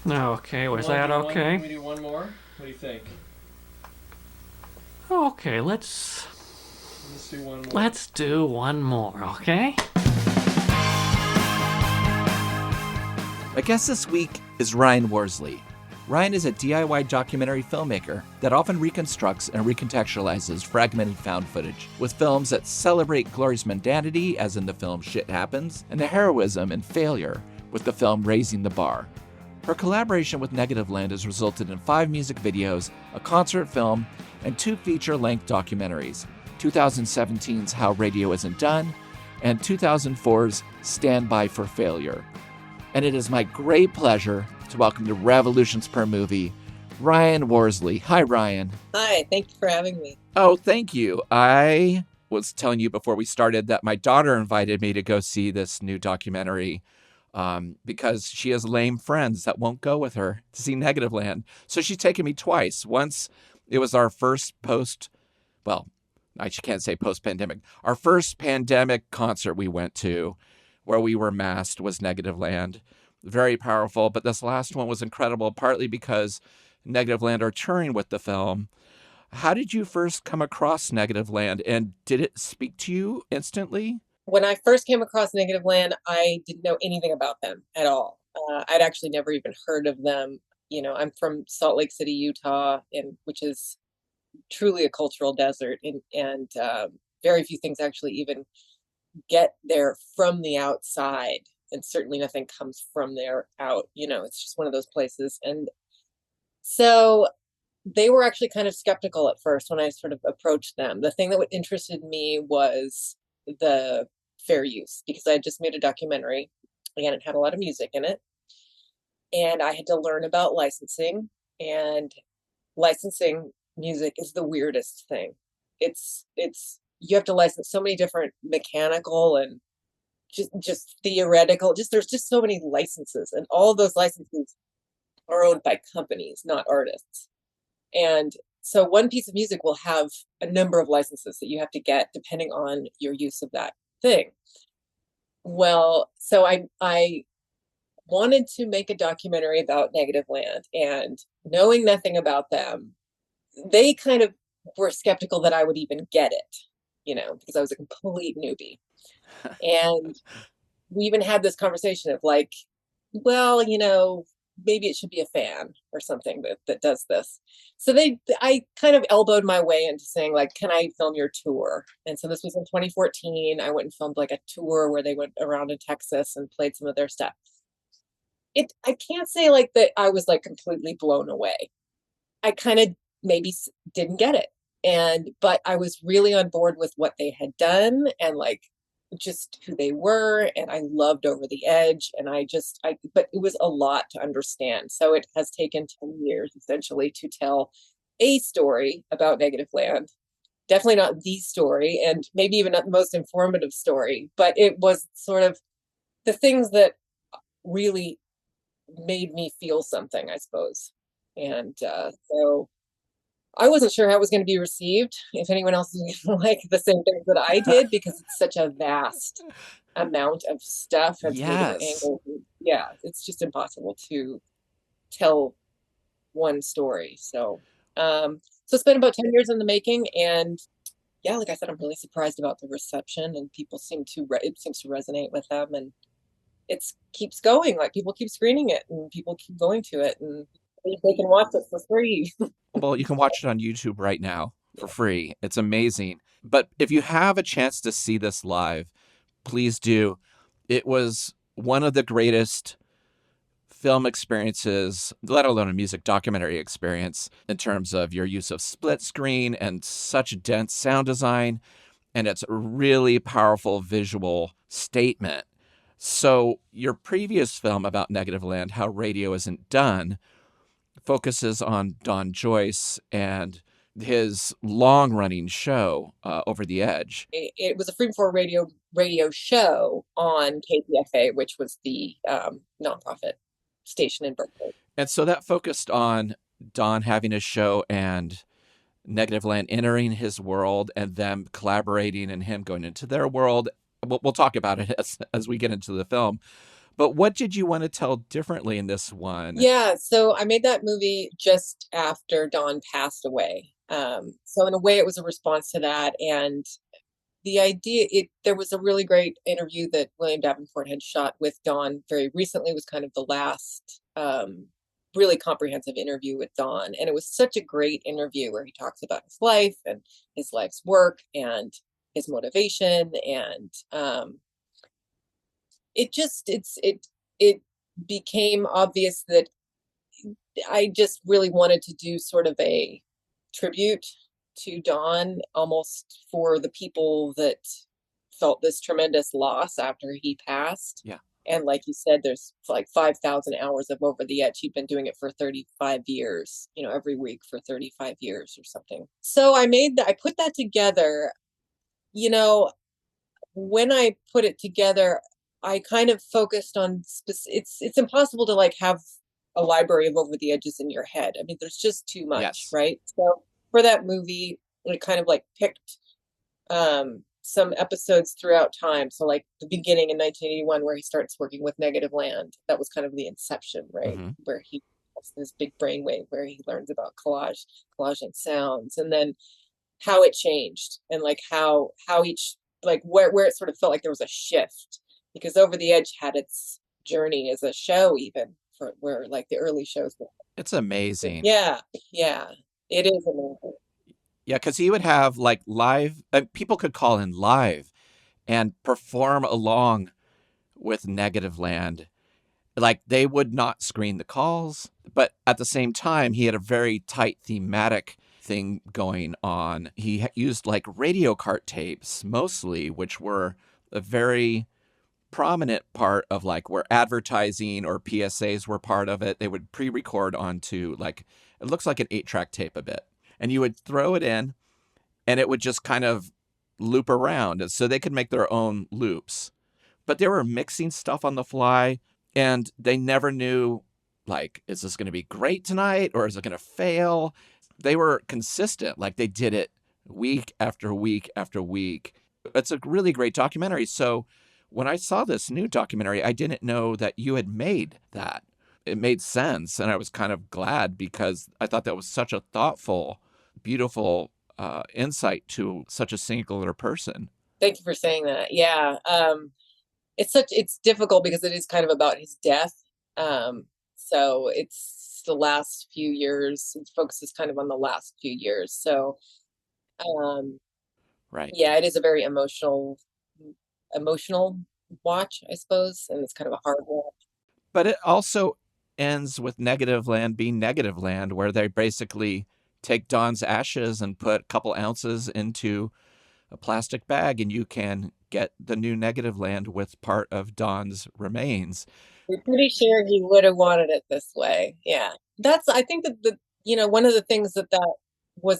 Okay, You was want to that do one? Can okay? we do one more? What do you think? Okay, let's Let's do one more. let's do one more, okay? My guest this week is Ryan Worsley. Ryan is a DIY documentary filmmaker that often reconstructs and recontextualizes fragmented found footage with films that celebrate glory's mundanity, as in the film Shit Happens, and the heroism and failure with the film Raising the Bar. Her collaboration with Negativland has resulted in 5 music videos, a concert film, and 2 feature-length documentaries, 2017's How Radio Isn't Done, and 2004's Stand By for Failure. And it is my great pleasure to welcome to Revolutions Per Movie, Ryan Worsley. Hi, Ryan. Hi, thank you for having me. Oh, thank you. I was telling you before we started that my daughter invited me to go see this new documentary because she has lame friends that won't go with her to see Negativland. So she's taken me twice. Once it was our first I can't say post-pandemic, our first pandemic concert we went to where we were masked was Negativland. Very powerful, but this last one was incredible, partly because Negativland are touring with the film. How did you first come across Negativland, and did it speak to you instantly? When I first came across Negativland, I didn't know anything about them at all. I'd actually never even heard of them. You know, I'm from Salt Lake City, Utah, which is truly a cultural desert, and very few things actually even get there from the outside, and certainly nothing comes from there out. You know, it's just one of those places. And so they were actually kind of skeptical at first when I sort of approached them. The thing that interested me was the fair use, because I had just made a documentary. Again, it had a lot of music in it, and I had to learn about licensing. And licensing music is the weirdest thing. It's you have to license so many different mechanical and just theoretical. There's just so many licenses, and all of those licenses are owned by companies, not artists. And so one piece of music will have a number of licenses that you have to get depending on your use of that thing. Well, so I wanted to make a documentary about Negativland, and knowing nothing about them, they kind of were skeptical that I would even get it, you know, because I was a complete newbie. And we even had this conversation of like, well, you know, maybe it should be a fan or something that does this. So I kind of elbowed my way into saying like, can I film your tour? And so this was in 2014. I went and filmed like a tour where they went around in Texas and played some of their stuff. I can't say like that I was like completely blown away. I kind of maybe didn't get it. But I was really on board with what they had done and like just who they were, and I loved Over the Edge, and but it was a lot to understand. So it has taken 10 years essentially to tell a story about Negativland. Definitely not the story, and maybe even not the most informative story, but it was sort of the things that really made me feel something, I suppose. And so I wasn't sure how it was going to be received, if anyone else was going to like the same things that I did, because it's such a vast amount of stuff and so many different Yes. angles. Yeah, it's just impossible to tell one story. So it's been about 10 years in the making, and yeah, like I said, I'm really surprised about the reception, and people it seems to resonate with them, and it keeps going. Like people keep screening it, and people keep going to it, and they can watch it for free. Well, you can watch it on YouTube right now for free. It's amazing. But if you have a chance to see this live, please do. It was one of the greatest film experiences, let alone a music documentary experience, in terms of your use of split screen and such dense sound design. And it's a really powerful visual statement. So your previous film about Negativland, How Radio Isn't Done, focuses on Don Joyce and his long-running show, Over the Edge. It was a free for radio show on KPFA, which was the nonprofit station in Berkeley. And so that focused on Don having a show and Negativland entering his world and them collaborating and him going into their world. We'll talk about it as we get into the film. But what did you want to tell differently in this one? Yeah, so I made that movie just after Dawn passed away. So in a way, it was a response to that, and the idea there was a really great interview that William Davenport had shot with Dawn very recently. It was kind of the last really comprehensive interview with Dawn, and it was such a great interview where he talks about his life and his life's work and his motivation, and it became obvious that I just really wanted to do sort of a tribute to Don, almost for the people that felt this tremendous loss after he passed. Yeah. And like you said, there's like 5,000 hours of Over the Edge. He'd been doing it for 35 years, every week for 35 years or something. So I put that together. When I put it together, I kind of focused on it's impossible to like have a library of Over the Edges in your head. I mean, there's just too much, Yes. right? So for that movie, we kind of like picked some episodes throughout time. So like the beginning in 1981, where he starts working with Negativland, that was kind of the inception, right? Mm-hmm. Where he has this big brainwave where he learns about collaging sounds, and then how it changed, and like how each, like where it sort of felt like there was a shift, because Over the Edge had its journey as a show, even for where like the early shows were. It's amazing. Yeah, it is amazing. Yeah, because he would have like live, people could call in live and perform along with Negativland. Like they would not screen the calls, but at the same time, he had a very tight thematic thing going on. He used like radio cart tapes mostly, which were a very prominent part of like where advertising or PSAs were part of it. They would pre-record onto like, it looks like an 8-track tape a bit. And you would throw it in and it would just kind of loop around. So they could make their own loops. But they were mixing stuff on the fly and they never knew, like, is this going to be great tonight or is it going to fail? They were consistent. Like they did it week after week after week. It's a really great documentary. So when I saw this new documentary, I didn't know that you had made that. It made sense. And I was kind of glad because I thought that was such a thoughtful, beautiful insight to such a singular person. Thank you for saying that. Yeah. It's difficult because it is kind of about his death. So it's the last few years. It focuses kind of on the last few years. So, right. Yeah, it is a very emotional watch, I suppose. And it's kind of a hard watch. But it also ends with Negativland being Negativland, where they basically take Don's ashes and put a couple ounces into a plastic bag, and you can get the new Negativland with part of Don's remains. We're pretty sure he would have wanted it this way. Yeah. I think that one of the things that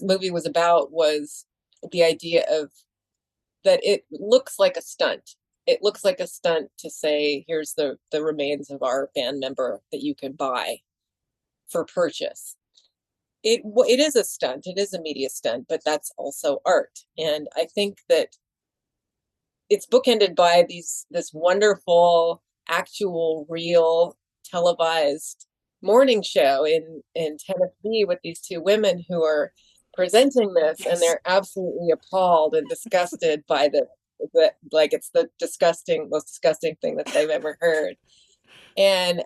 movie was about was the idea of that it looks like a stunt. It looks like a stunt to say, here's the remains of our band member that you can buy for purchase. It is a stunt. It is a media stunt, but that's also art. And I think that it's bookended by this wonderful, actual, real, televised morning show in Tennessee with these two women who are presenting this, and they're absolutely appalled and disgusted by like it's the most disgusting thing that they've ever heard. And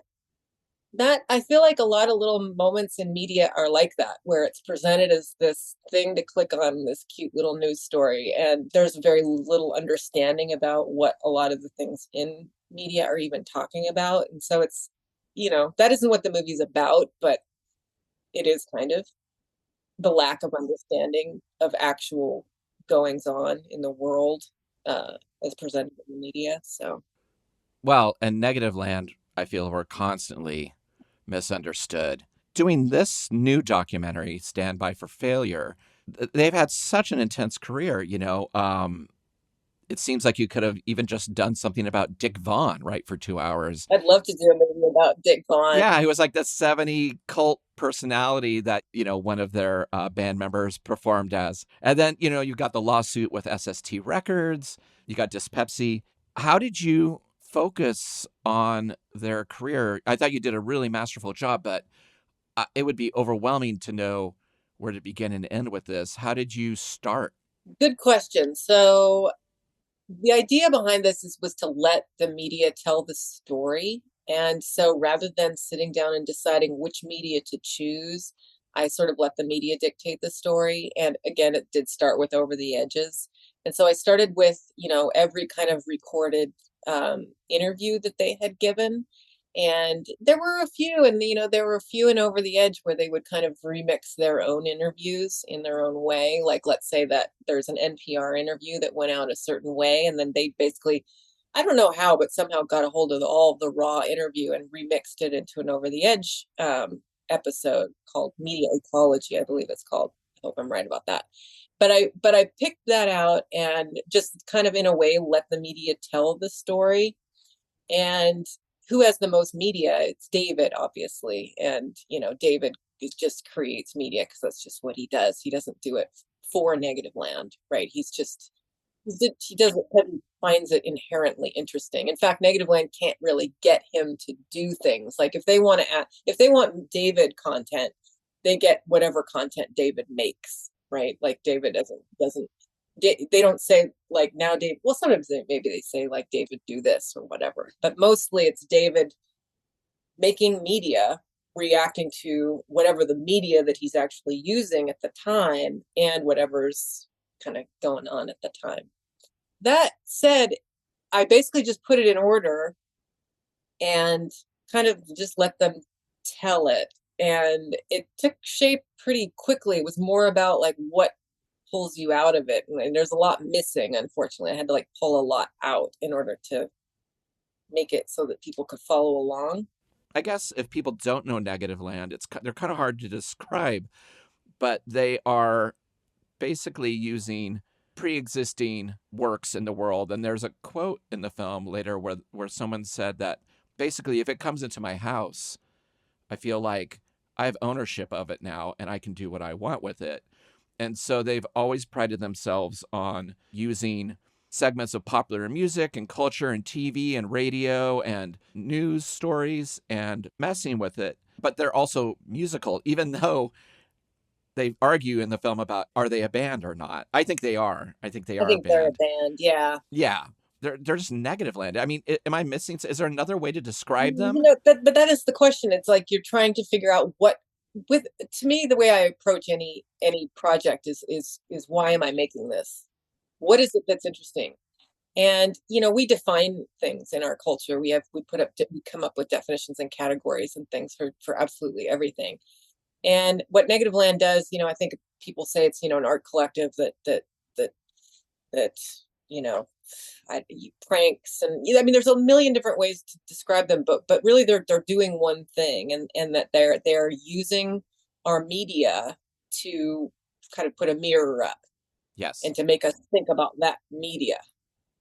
that, I feel like a lot of little moments in media are like that, where it's presented as this thing to click on, this cute little news story, and there's very little understanding about what a lot of the things in media are even talking about. And so it's, that isn't what the movie's about, but it is kind of the lack of understanding of actual goings on in the world as presented in the media. So, well, and Negativland, I feel, were constantly misunderstood. Doing this new documentary, Stand By for Failure, they've had such an intense career, it seems like you could have even just done something about Dick Vaughn, right, for 2 hours. I'd love to do a movie about Dick Vaughn. Yeah, he was like the 70 cult personality that, one of their band members performed as. And then, you've got the lawsuit with SST Records, you got Dyspepsy. How did you focus on their career, I thought you did a really masterful job, but it would be overwhelming to know where to begin and end with this. How did you start? Good question. So the idea behind this was to let the media tell the story. And so rather than sitting down and deciding which media to choose, I sort of let the media dictate the story. And again, it did start with Over the Edges. And so I started with, every kind of recorded interview that they had given. And there were a few, and there were a few in Over the Edge where they would kind of remix their own interviews in their own way. Like, let's say that there's an NPR interview that went out a certain way, and then they basically, I don't know how, but somehow got a hold of all of the raw interview and remixed it into an Over the Edge episode called Media Ecology, I believe it's called. I hope I'm right about that. But I picked that out and just kind of in a way let the media tell the story. And who has the most media? It's David, obviously. And, David just creates media because that's just what he does. He doesn't do it for Negativland, right? He does it because he finds it inherently interesting. In fact, Negativland can't really get him to do things. Like if they want David content, they get whatever content David makes, right? Like David doesn't they don't say like now Dave, well, sometimes maybe they say like David do this or whatever, but mostly it's David making media, reacting to whatever the media that he's actually using at the time and whatever's kind of going on at the time. That said, I basically just put it in order and kind of just let them tell it. And it took shape pretty quickly. It was more about like what pulls you out of it. And there's a lot missing, unfortunately. I had to like pull a lot out in order to make it so that people could follow along. I guess if people don't know Negativland, they're kind of hard to describe, but they are basically using pre-existing works in the world. And there's a quote in the film later where someone said that basically if it comes into my house, I feel like I have ownership of it now and I can do what I want with it. And so they've always prided themselves on using segments of popular music and culture and TV and radio and news stories and messing with it. But they're also musical, even though they argue in the film about are they a band or not. I think they are. I think I think they're a band. Yeah. Yeah. They're just Negativland. I mean, am I missing? Is there another way to describe them? But that is the question. It's like you're trying to figure out to me, the way I approach any project is why am I making this? What is it that's interesting? And we define things in our culture. We come up with definitions and categories and things for absolutely everything. And what Negativland does, I think people say it's an art collective that pranks, and I mean there's a million different ways to describe them, but really they're doing one thing, and that they're using our media to kind of put a mirror up, Yes, and to make us think about that media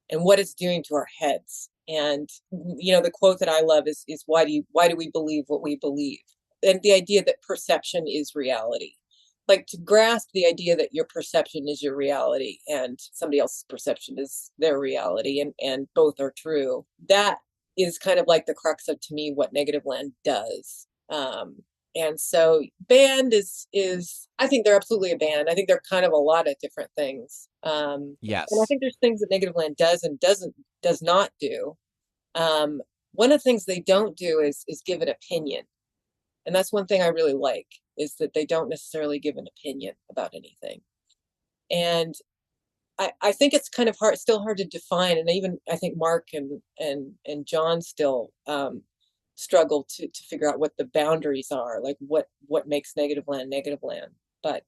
and what it's doing to our heads. And the quote that I love is why do we believe what we believe? And the idea that perception is reality. Like to grasp the idea that your perception is your reality and somebody else's perception is their reality, and both are true. That is kind of like the crux of, to me, what Negativland does. And so band is I think they're absolutely a band. I think they're kind of a lot of different things. yes. And I think there's things that Negativland does and does not do. One of the things they don't do is give an opinion. And that's one thing I really like, is that they don't necessarily give an opinion about anything. And I think it's kind of still hard to define. And even I think Mark and John still struggle to figure out what the boundaries are, like what makes Negativland. But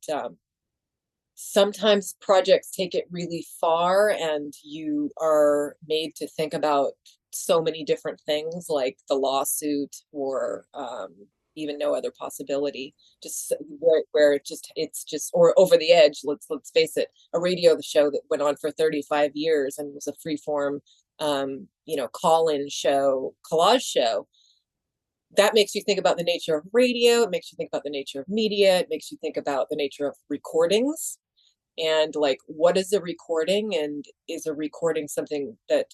sometimes projects take it really far and you are made to think about so many different things, like the lawsuit or even no other possibility, just where it's just or Over the Edge. Let's face it, a radio show that went on for 35 years and was a freeform call-in show, collage show. That makes you think about the nature of radio. It makes you think about the nature of media. It makes you think about the nature of recordings, and like, what is a recording, and is a recording something that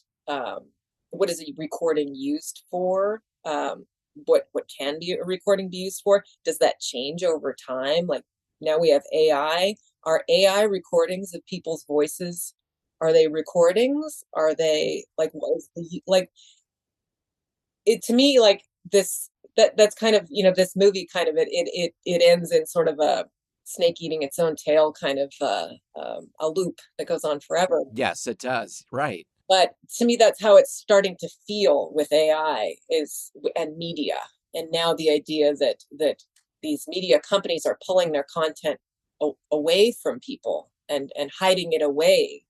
what is a recording used for? What can be a recording be used for? Does that change over time? Like now we have AI. Are AI recordings of people's voices? Are they recordings? Are they like what is the like it to me like this that's kind of this movie kind of it ends in sort of a snake eating its own tail kind of a loop that goes on forever. Yes, it does. Right. But to me, that's how it's starting to feel with AI is and media. And now the idea that these media companies are pulling their content away from people and hiding it away.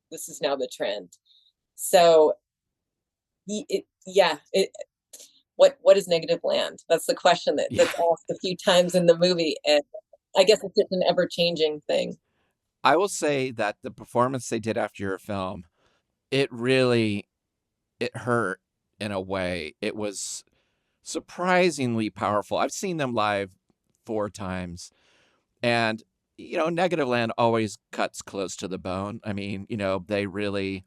This is now the trend. So what is negative land? That's the question Yeah. that's asked a few times in the movie. And I guess it's just an ever changing thing. I will say that the performance they did after your film, it really, it hurt in a way. It was surprisingly powerful. I've seen them live 4 times, and Negativland always cuts close to the bone. I mean, they really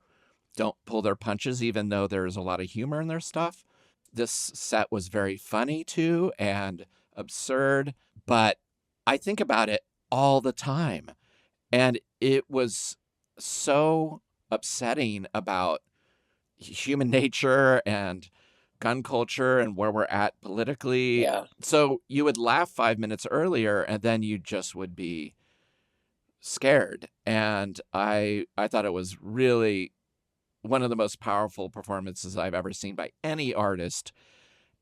don't pull their punches, even though there's a lot of humor in their stuff. This set was very funny too and absurd, but I think about it all the time. And it was so upsetting about human nature and gun culture and where we're at politically. Yeah. So you would laugh 5 minutes earlier and then you just would be scared. And I thought it was really one of the most powerful performances I've ever seen by any artist.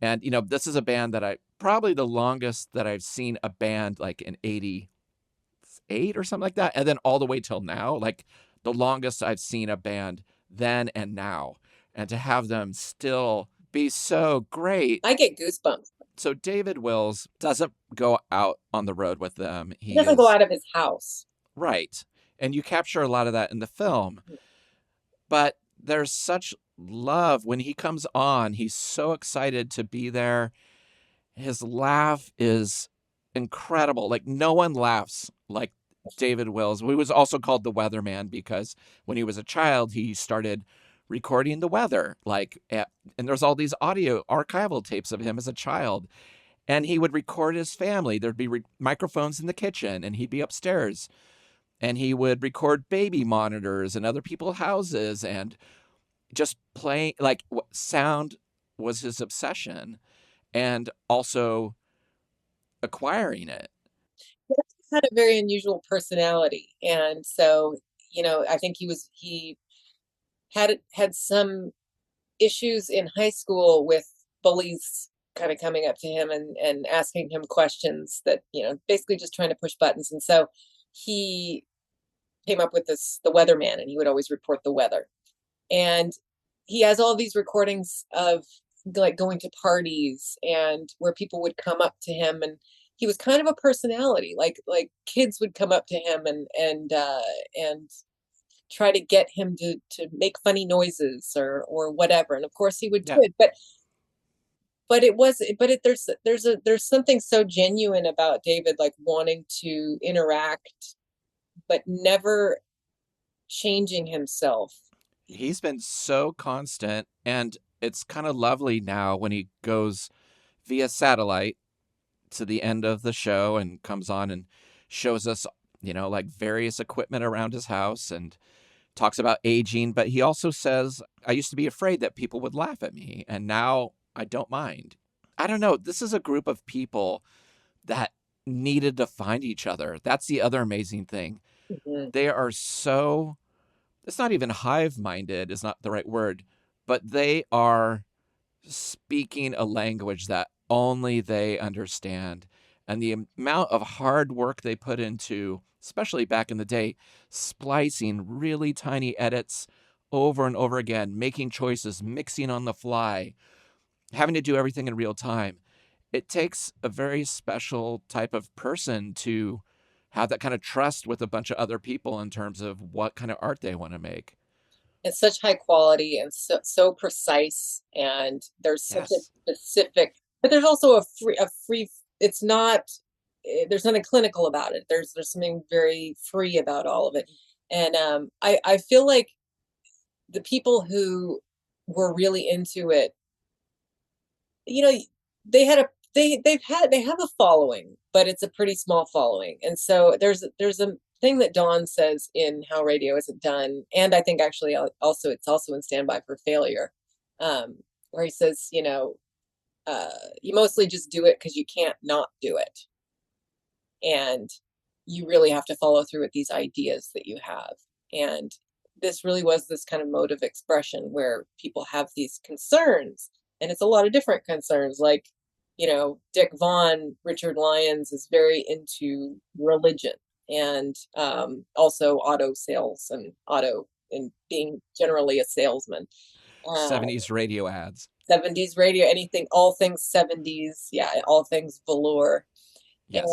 And, this is a band that probably the longest that I've seen a band like in 88 or something like that. And then all the way till now, like the longest I've seen a band then and now. And to have them still be so great. I get goosebumps. So David Wills doesn't go out on the road with them. He doesn't go out of his house. Right. And you capture a lot of that in the film. But there's such love when he comes on. He's so excited to be there. His laugh is incredible. Like no one laughs like David Wills, who was also called the Weatherman because when he was a child, he started recording the weather. And there's all these audio archival tapes of him as a child. And he would record his family. There'd be microphones in the kitchen, and he'd be upstairs. And he would record baby monitors in other people's houses and just playing, like sound was his obsession, and also acquiring it. He had a very unusual personality. And so, I think he had some issues in high school with bullies kind of coming up to him and asking him questions that, basically just trying to push buttons. And so he came up with the weatherman, and he would always report the weather. And he has all these recordings of like going to parties and where people would come up to him, and he was kind of a personality. Like kids would come up to him and try to get him to make funny noises or whatever. And of course he would do it, there's something so genuine about David, like wanting to interact, but never changing himself. He's been so constant, and it's kind of lovely now when he goes via satellite to the end of the show and comes on and shows us, like various equipment around his house and talks about aging. But he also says, I used to be afraid that people would laugh at me, and now I don't mind. I don't know. This is a group of people that needed to find each other. That's the other amazing thing. Mm-hmm. They are so, it's not even hive-minded is not the right word, but they are speaking a language that only they understand. And the amount of hard work they put into, especially back in the day, splicing really tiny edits over and over again, making choices, mixing on the fly, having to do everything in real time. It takes a very special type of person to have that kind of trust with a bunch of other people in terms of what kind of art they want to make. It's such high quality and so precise, and there's such a specific, but there's also a free, it's not, there's nothing clinical about it. There's something very free about all of it. And I feel like the people who were really into it, you know, they had a they have a following, but it's a pretty small following. And so there's a thing that Don says in How Radio Isn't Done, and I think actually also it's also in Stand By for Failure, where he says, you mostly just do it because you can't not do it, and you really have to follow through with these ideas that you have. And this really was this kind of mode of expression where people have these concerns, and it's a lot of different concerns, like, Dick Vaughn, Richard Lyons is very into religion, and also auto sales and being generally a salesman. 70s radio ads. 70s radio, anything, all things 70s, yeah, all things velour. Yes.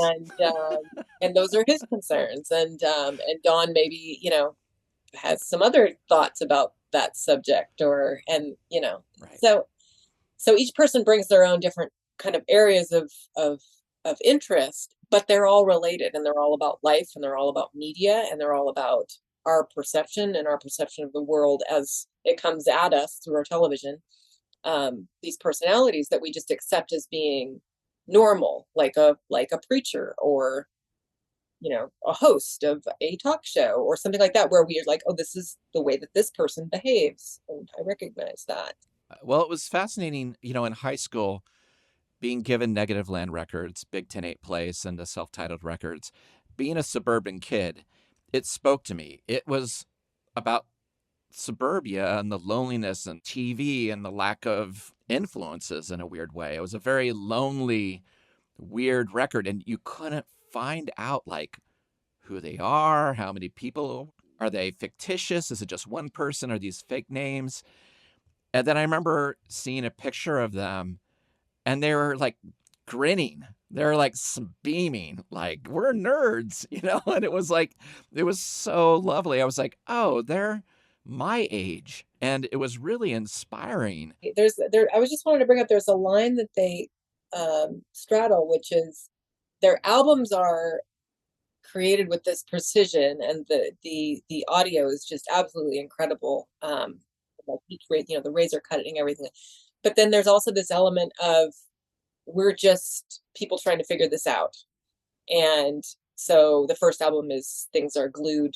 And those are his concerns. And Don maybe, has some other thoughts about that subject, Right. So each person brings their own different kind of areas of interest, but they're all related, and they're all about life, and they're all about media, and they're all about our perception and our perception of the world as it comes at us through our television. These personalities that we just accept as being normal, like a preacher, or a host of a talk show or something like that, where we are like, oh, this is the way that this person behaves, and I recognize that. Well, it was fascinating, in high school, being given Negativland records, Big 10/8 Place, and the self-titled records. Being a suburban kid, it spoke to me. It was about suburbia and the loneliness and TV and the lack of influences in a weird way. It was a very lonely, weird record, and you couldn't find out like who they are, how many people, are they fictitious? Is it just one person? Are these fake names? And then I remember seeing a picture of them, and they were like grinning. They're like beaming, like, we're nerds, and it was so lovely. I was like, oh, they're my age. And it was really inspiring. I was just wanting to bring up, there's a line that they straddle, which is their albums are created with this precision, and the audio is just absolutely incredible. Like each, the razor cutting, everything. But then there's also this element of, we're just people trying to figure this out. And so the first album is, things are glued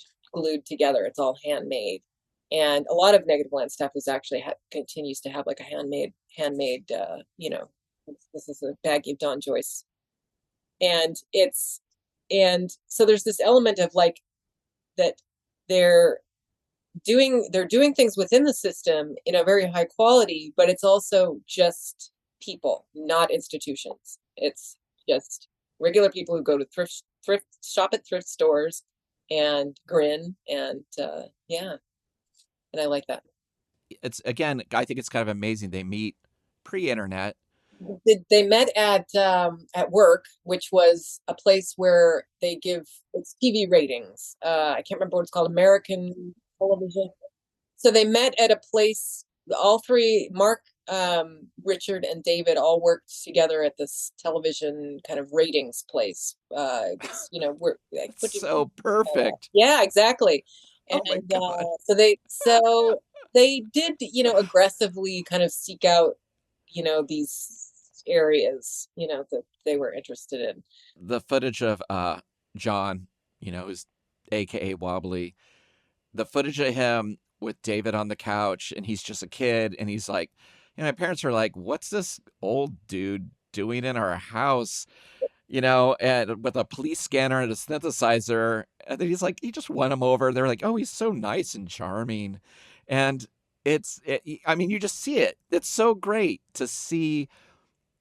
together. It's all handmade. And a lot of Negativland stuff is actually continues to have like a handmade, this is a baggie of Don Joyce. And so there's this element of like that they're doing things within the system in a very high quality, but it's also just people, not institutions. It's just regular people who go to thrift shop at thrift stores and grin, and and I like that. It's, again, I think it's kind of amazing. They meet pre-internet. They met at work, which was a place where they give, it's TV ratings. I can't remember what it's called, American television. So they met at a place, all three, Mark, Richard, and David, all worked together at this television kind of ratings place. We're So perfect. yeah, exactly. Oh my God. So they did, aggressively kind of seek out, these areas, that they were interested in. The footage of John, who's AKA Wobbly, the footage of him with David on the couch, and he's just a kid, and he's like, my parents are like, what's this old dude doing in our house? And with a police scanner and a synthesizer. And then he's like, he just won him over. They're like, oh, he's so nice and charming. And you just see it. It's so great to see.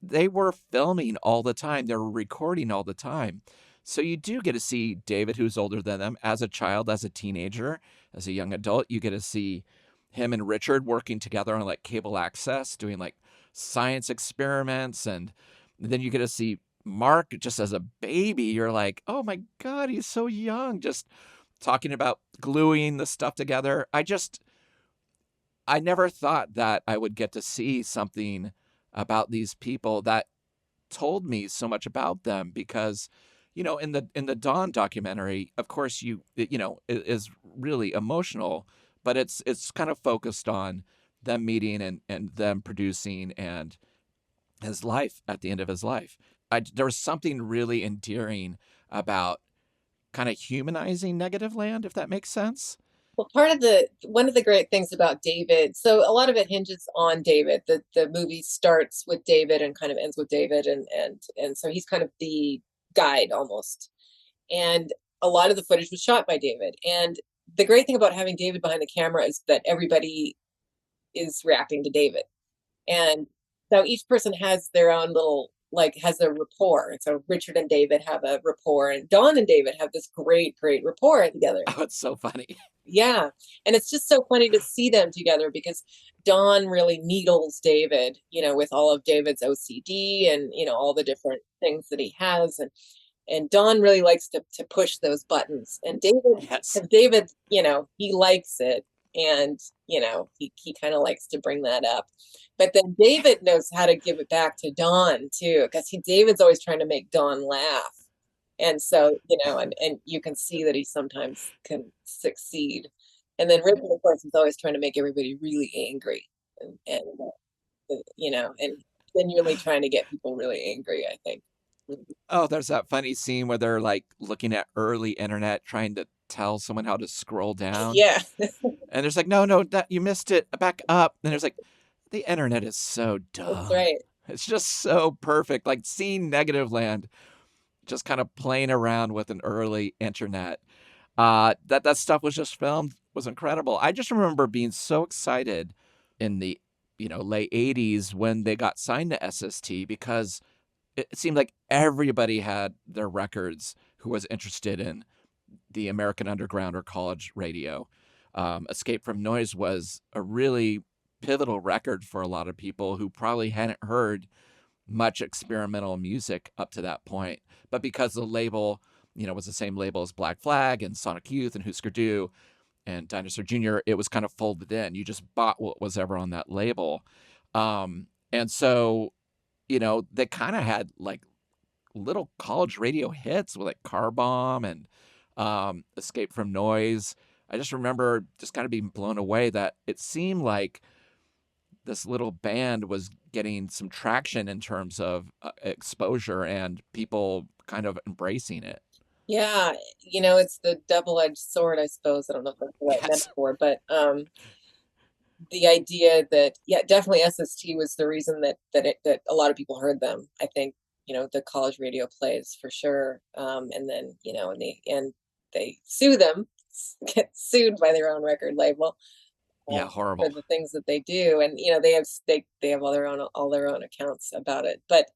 They were filming all the time. They were recording all the time. So you do get to see David, who's older than them, as a child, as a teenager, as a young adult. You get to see him and Richard working together on like cable access, doing like science experiments. And then you get to see Mark just as a baby. You're like, oh my God, he's so young. Just talking about gluing the stuff together. I never thought that I would get to see something about these people that told me so much about them, because, in the Dawn documentary, of course, it is really emotional, but it's kind of focused on them meeting and them producing and his life at the end of his life. There was something really endearing about kind of humanizing Negativland, if that makes sense. Well, one of the great things about David, so a lot of it hinges on David. The movie starts with David and kind of ends with David, and so he's kind of the guide almost. And a lot of the footage was shot by David. And the great thing about having David behind the camera is that everybody is reacting to David. And so each person has their own little, like, has a rapport. And so Richard and David have a rapport, and Dawn and David have this great rapport together. Oh, it's so funny. Yeah. And it's just so funny to see them together because Dawn really needles David, with all of David's OCD and, all the different things that he has. And Dawn really likes to push those buttons. And Yes. David, he likes it. And, he kind of likes to bring that up. But then David knows how to give it back to Dawn too, because David's always trying to make Dawn laugh. And so, and you can see that he sometimes can succeed. And then Richard, of course, is always trying to make everybody really angry and genuinely trying to get people really angry, I think. Oh, there's that funny scene where they're like looking at early internet trying to tell someone how to scroll down. Yeah. And there's like, no, that you missed it. Back up. And there's like, the internet is so dumb. That's right. It's just so perfect. Like seeing Negativland just kind of playing around with an early internet. That stuff was just filmed was incredible. I just remember being so excited in the late 80s when they got signed to SST because it seemed like everybody had their records who was interested in the American underground or college radio. Escape from Noise was a really pivotal record for a lot of people who probably hadn't heard much experimental music up to that point. But because the label, was the same label as Black Flag and Sonic Youth and Husker Du and Dinosaur Jr., it was kind of folded in. You just bought what was ever on that label. And so, they kind of had like little college radio hits with like Car Bomb and Escape from Noise. I just remember just kind of being blown away that it seemed like this little band was getting some traction in terms of exposure and people kind of embracing it. Yeah, it's the double-edged sword, I suppose. I don't know if that's the right metaphor, but the idea that, yeah, definitely SST was the reason that a lot of people heard them. I think, the college radio plays for sure. And then, and they sue them, get sued by their own record label. Yeah, horrible. For the things that they do, and they have all their own accounts about it. But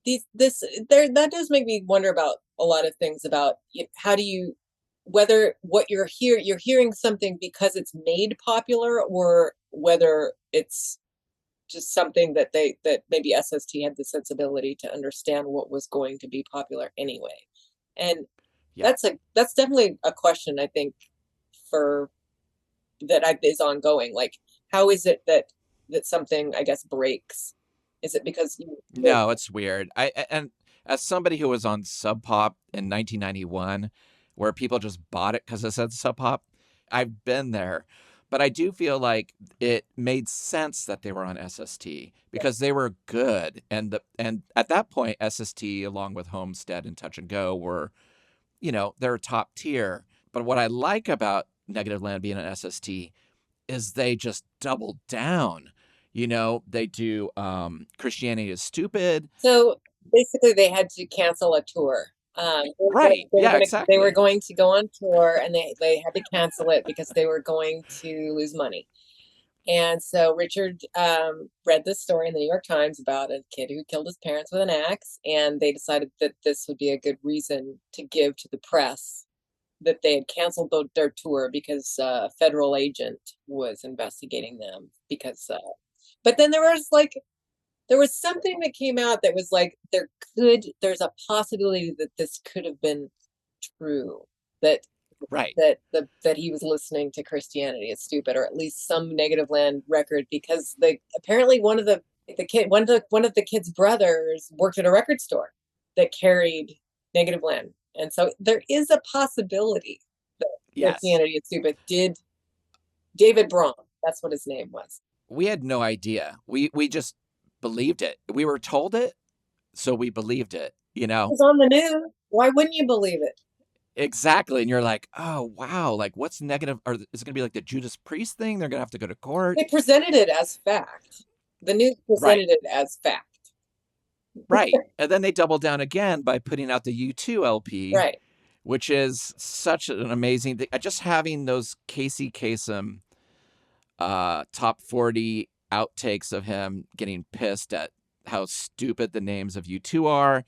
that does make me wonder about a lot of things about how do you, whether what you're hearing something because it's made popular or whether it's just something that maybe SST had the sensibility to understand what was going to be popular anyway. And yeah. that's definitely a question, I think, is ongoing. Like, how is it that something, I guess, breaks? Is it because No, it's weird. And as somebody who was on Sub Pop in 1991, where people just bought it because it said Sub Pop, I've been there. But I do feel like it made sense that they were on SST because they were good. And at that point, SST, along with Homestead and Touch and Go, were, they're top tier. But what I like about Negativland being an SST is they just doubled down. They do Christianity is Stupid. So basically they had to cancel a tour. Right. Exactly. They were going to go on tour and they had to cancel it because they were going to lose money. And so Richard read this story in the New York Times about a kid who killed his parents with an axe. And they decided that this would be a good reason to give to the press that they had canceled their tour because a federal agent was investigating them but then there was something that came out that was like, there's a possibility that this could have been true, that right, that he was listening to Christianity is Stupid, or at least some Negativland record, because apparently one of the kids' brothers worked at a record store that carried Negativland. And so there is a possibility that Christianity is Stupid did David Braun, that's what his name was, we had no idea. We just believed it. We were told it, so we believed it, It was on the news. Why wouldn't you believe it? Exactly. And you're like, oh, wow. Like, what's negative? Or is it going to be like the Judas Priest thing? They're going to have to go to court. They presented it as fact. The news presented it as fact. Right. And then they double down again by putting out the U2 LP, Right. which is such an amazing thing. Just having those Casey Kasem top 40 outtakes of him getting pissed at how stupid the names of U2 are,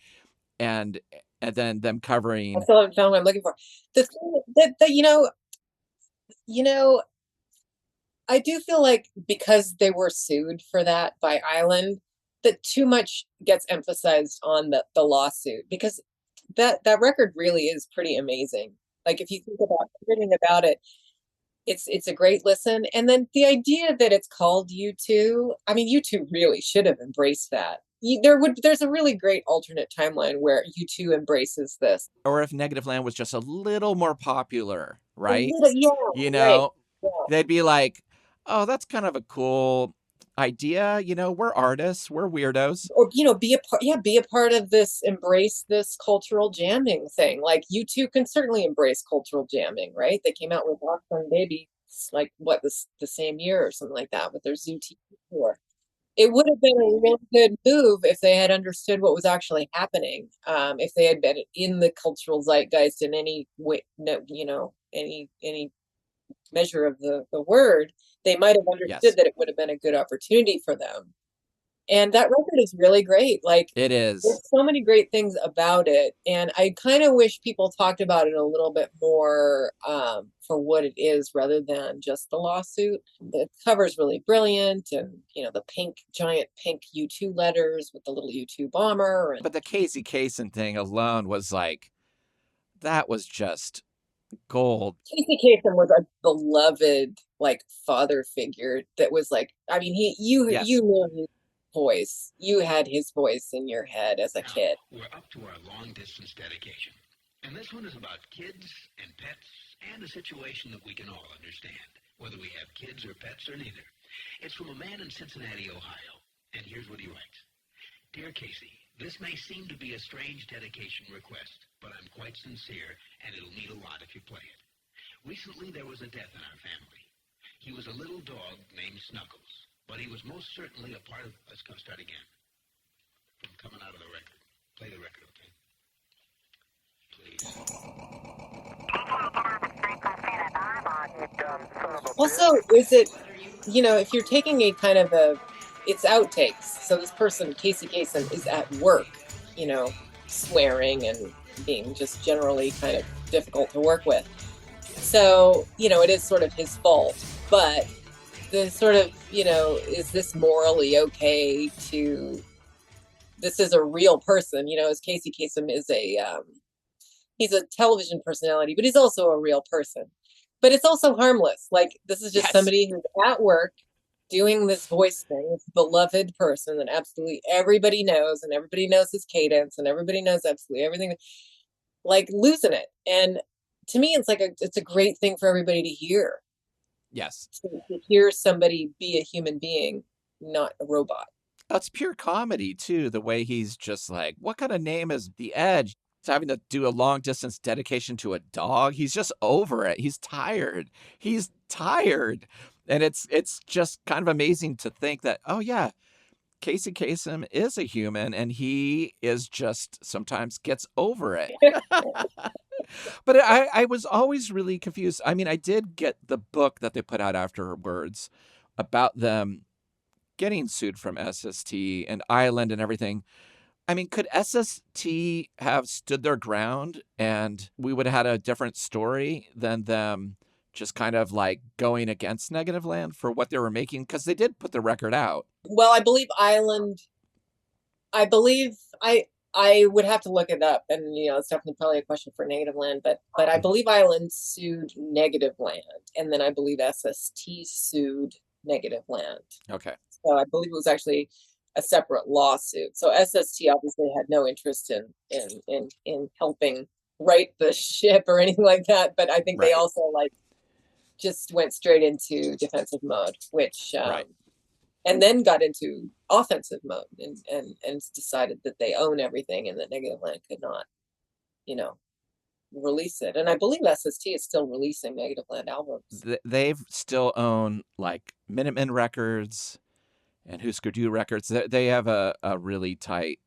and then them covering. I still haven't found what I'm looking for. The thing that I do feel like because they were sued for that by Island, that too much gets emphasized on the lawsuit, because that record really is pretty amazing. Like, if you think about everything about it, it's a great listen. And then the idea that it's called U2, I mean, U2 really should have embraced that. There's a really great alternate timeline where U2 embraces this. Or if Negativland was just a little more popular, right? Yeah, right. Yeah. They'd be like, oh, that's kind of a cool idea. We're artists, we're weirdos. Or, be a part of this, embrace this cultural jamming thing. Like, U2 can certainly embrace cultural jamming, right? They came out with Rockstar Baby, like, the same year or something like that, with their Zoo TV tour. It would have been a really good move if they had understood what was actually happening. If they had been in the cultural zeitgeist in any way, any measure of the word, they might have understood that it would have been a good opportunity for them. And that record is really great. Like, it is. There's so many great things about it. And I kind of wish people talked about it a little bit more for what it is, rather than just the lawsuit. The cover's really brilliant. And, the giant pink U2 letters with the little U2 bomber. But the Casey Kasem thing alone was like, that was just gold. Casey Kasem was a beloved, like, father figure that was like, I mean, you knew his voice. You had his voice in your head as a kid. We're up to our long-distance dedication. And this one is about kids and pets and a situation that we can all understand, whether we have kids or pets or neither. It's from a man in Cincinnati, Ohio. And here's what he writes. Dear Casey, this may seem to be a strange dedication request, but I'm quite sincere, and it'll mean a lot if you play it. Recently, there was a death in our family. He was a little dog named Snuggles, but he was most certainly a part of... Let's go start again. From coming out of the record. Play the record, okay? Please. Also, is it, if you're taking a kind of it's outtakes. So this person, Casey Kasem, is at work, swearing and being just generally kind of difficult to work with. So, it is sort of his fault. But the sort of, is this morally okay to... This is a real person, as Casey Kasem is he's a television personality, but he's also a real person. But it's also harmless. Like, this is just somebody who's at work doing this voice thing, this beloved person that absolutely everybody knows, and everybody knows his cadence, and everybody knows absolutely everything, like, losing it. And to me, it's a great thing for everybody to hear. Yes. To hear somebody be a human being, not a robot. That's pure comedy, too, the way he's just like, what kind of name is The Edge? He's having to do a long-distance dedication to a dog. He's just over it. He's tired. And it's just kind of amazing to think that, oh, yeah, Casey Kasem is a human, and he is just sometimes gets over it. But I was always really confused. I mean, I did get the book that they put out afterwards about them getting sued from SST and Eyelids and everything. I mean, could SST have stood their ground and we would have had a different story than them just kind of like going against Negativland for what they were making? Because they did put the record out. Well, I believe I would have to look it up, and it's definitely probably a question for Negativland, but I believe Eyelids sued Negativland, and then I believe SST sued Negativland. Okay. So I believe it was actually a separate lawsuit. So SST obviously had no interest in helping right the ship or anything like that, but I think they also just went straight into defensive mode, which and then got into offensive mode and decided that they own everything and that Negativland could not, release it. And I believe SST is still releasing Negativland albums. They've still own like Minutemen Records and Husker Du Records. They have a really tight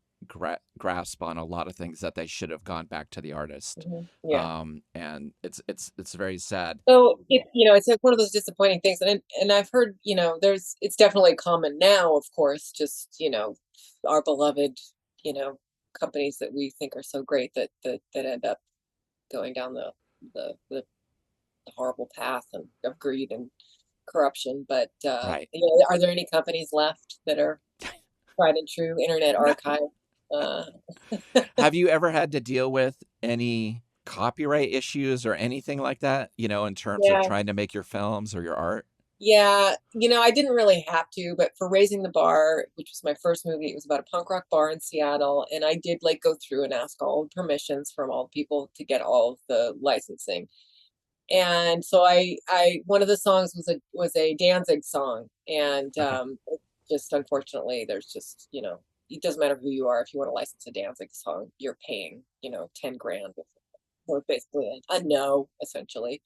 grasp on a lot of things that they should have gone back to the artist. Yeah. And it's very sad. So it's like one of those disappointing things. And I've heard, it's definitely common now, of course, just, our beloved, companies that we think are so great that end up going down the horrible path of greed and corruption. But Right. are there any companies left that are tried and true Internet Archive? Have you ever had to deal with any copyright issues or anything like that, in terms of trying to make your films or your art? Yeah, I didn't really have to, but for Raising the Bar, which was my first movie, it was about a punk rock bar in Seattle, and I did like go through and ask all the permissions from all the people to get all of the licensing. And so I one of the songs was a Danzig song, and just unfortunately, there's just it doesn't matter who you are, if you want to license a Danzig song, you're paying 10 grand. So basically a no, essentially.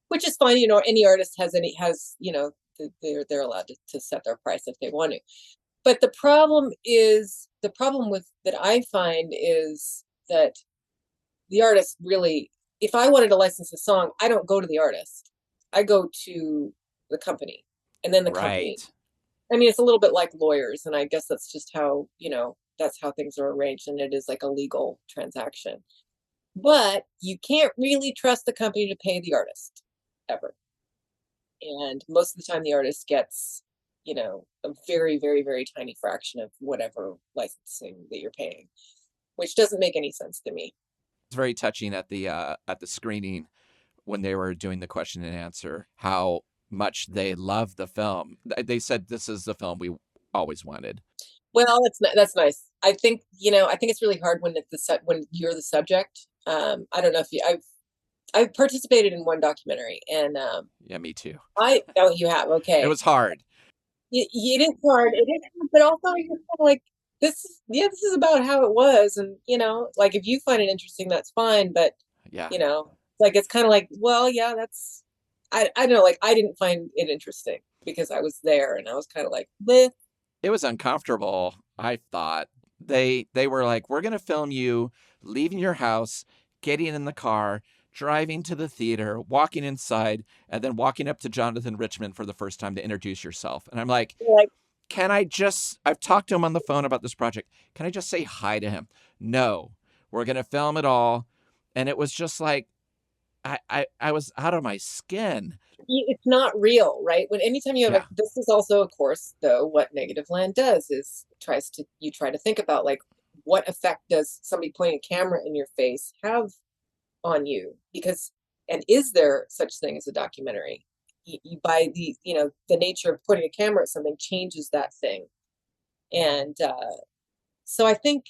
Which is fine, any artist has they're allowed to set their price if they want to. But the problem with that I find is that the artist really, if I wanted to license a song, I don't go to the artist. I go to the company, and then the company. I mean, it's a little bit like lawyers, and I guess that's just how, that's how things are arranged, and it is like a legal transaction. But you can't really trust the company to pay the artist. Ever. And most of the time the artist gets, a very, very, very tiny fraction of whatever licensing that you're paying, which doesn't make any sense to me. It's very touching at the screening when they were doing the question and answer, how much they love the film. They said this is the film we always wanted. Well, that's nice. I think it's really hard when when you're the subject. I don't know if I've participated in one documentary, and yeah, me too. You have, okay. It was hard. It is hard. It is, but also you're kind of like, this is about how it was, and like if you find it interesting, that's fine. But like it's kind of like, well, yeah, that's I don't know, like I didn't find it interesting because I was there, and I was kind of like, bleh. It was uncomfortable. I thought they were like, we're gonna film you leaving your house, getting in the car, driving to the theater, walking inside, and then walking up to Jonathan Richman for the first time to introduce yourself. And I'm like, I've talked to him on the phone about this project. Can I just say hi to him? No, we're going to film it all. And it was just like, I was out of my skin. It's not real, right? Anytime you have this is also, of course, though, what Negativland does is you try to think about like, what effect does somebody pointing a camera in your face have on you? And is there such thing as a documentary? You by the nature of putting a camera at something changes that thing. And so I think,